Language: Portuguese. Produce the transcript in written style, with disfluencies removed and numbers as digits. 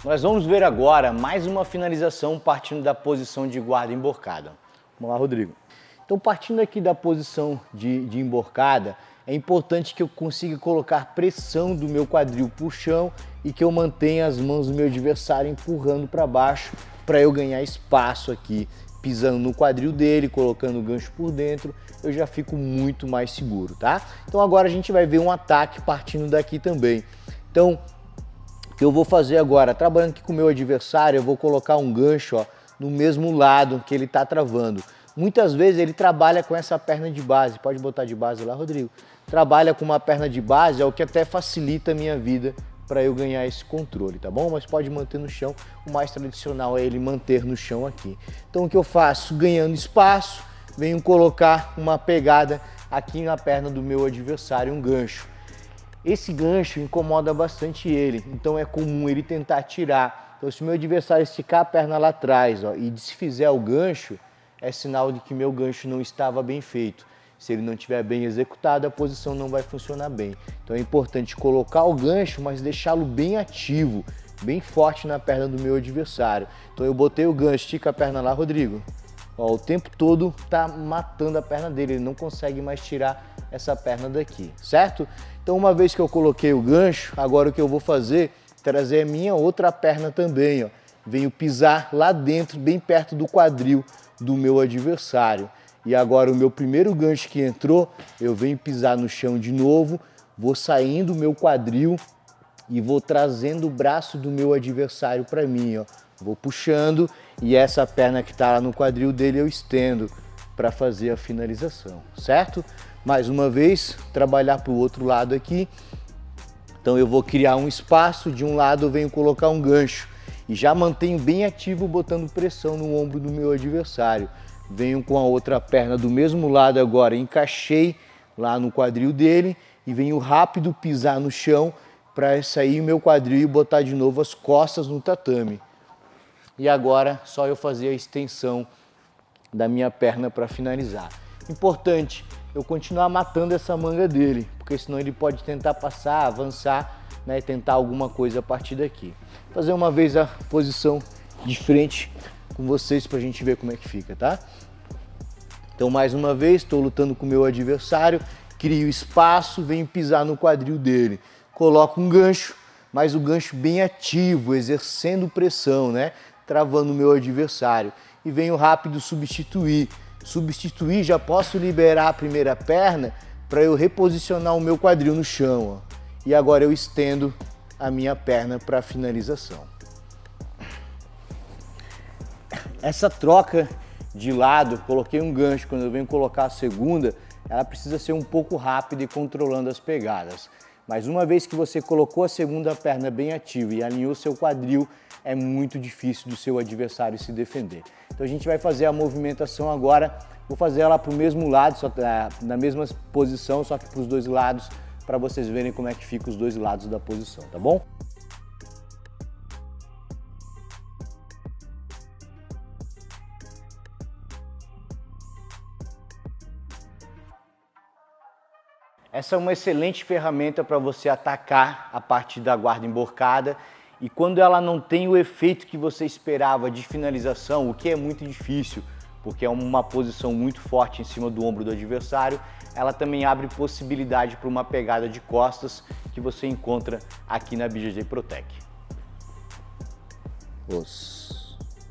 Nós vamos ver agora mais uma finalização partindo da posição de guarda emborcada. Vamos lá, Rodrigo. Então, partindo aqui da posição de emborcada, é importante que eu consiga colocar pressão do meu quadril para o chão e que eu mantenha as mãos do meu adversário empurrando para baixo para eu ganhar espaço aqui, pisando no quadril dele, colocando o gancho por dentro, eu já fico muito mais seguro, tá? Então agora a gente vai ver um ataque partindo daqui também. Então, o que eu vou fazer agora, trabalhando aqui com o meu adversário, eu vou colocar um gancho, ó, no mesmo lado que ele está travando. Muitas vezes ele trabalha com essa perna de base, pode botar de base lá, Rodrigo? Trabalha com uma perna de base, é o que até facilita a minha vida para eu ganhar esse controle, tá bom? Mas pode manter no chão, o mais tradicional é ele manter no chão aqui. Então o que eu faço? Ganhando espaço, venho colocar uma pegada aqui na perna do meu adversário, um gancho. Esse gancho incomoda bastante ele, então é comum ele tentar tirar. Então se o meu adversário esticar a perna lá atrás, ó, e desfizer o gancho, é sinal de que meu gancho não estava bem feito. Se ele não estiver bem executado, a posição não vai funcionar bem. Então é importante colocar o gancho, mas deixá-lo bem ativo, bem forte na perna do meu adversário. Então eu botei o gancho, estica a perna lá, Rodrigo. Ó, o tempo todo tá matando a perna dele, ele não consegue mais tirar essa perna daqui, certo? Então uma vez que eu coloquei o gancho, agora o que eu vou fazer é trazer a minha outra perna também, ó. Venho pisar lá dentro, bem perto do quadril do meu adversário. E agora o meu primeiro gancho que entrou, eu venho pisar no chão de novo, vou saindo o meu quadril e vou trazendo o braço do meu adversário para mim, ó. Vou puxando e essa perna que está lá no quadril dele eu estendo para fazer a finalização, certo? Mais uma vez, trabalhar para o outro lado aqui. Então eu vou criar um espaço, de um lado eu venho colocar um gancho e já mantenho bem ativo botando pressão no ombro do meu adversário. Venho com a outra perna do mesmo lado agora, encaixei lá no quadril dele e venho rápido pisar no chão para sair o meu quadril e botar de novo as costas no tatame. E agora só eu fazer a extensão da minha perna para finalizar. Importante eu continuar matando essa manga dele, porque senão ele pode tentar passar, avançar, né, e tentar alguma coisa a partir daqui. Vou fazer uma vez a posição de frente com vocês para a gente ver como é que fica, tá? Então mais uma vez, estou lutando com o meu adversário, crio espaço, venho pisar no quadril dele, coloco um gancho, mas o gancho bem ativo, exercendo pressão, né? Travando o meu adversário e venho rápido substituir. Substituir, já posso liberar a primeira perna para eu reposicionar o meu quadril no chão, ó. E agora eu estendo a minha perna para a finalização. Essa troca de lado, coloquei um gancho, quando eu venho colocar a segunda, ela precisa ser um pouco rápida e controlando as pegadas. Mas uma vez que você colocou a segunda perna bem ativa e alinhou seu quadril, é muito difícil do seu adversário se defender. Então a gente vai fazer a movimentação agora, vou fazer ela para o mesmo lado, só na mesma posição, só que para os dois lados, para vocês verem como é que fica os dois lados da posição, tá bom? Essa é uma excelente ferramenta para você atacar a parte da guarda emborcada e quando ela não tem o efeito que você esperava de finalização, o que é muito difícil, porque é uma posição muito forte em cima do ombro do adversário, ela também abre possibilidade para uma pegada de costas que você encontra aqui na BJJ Protec.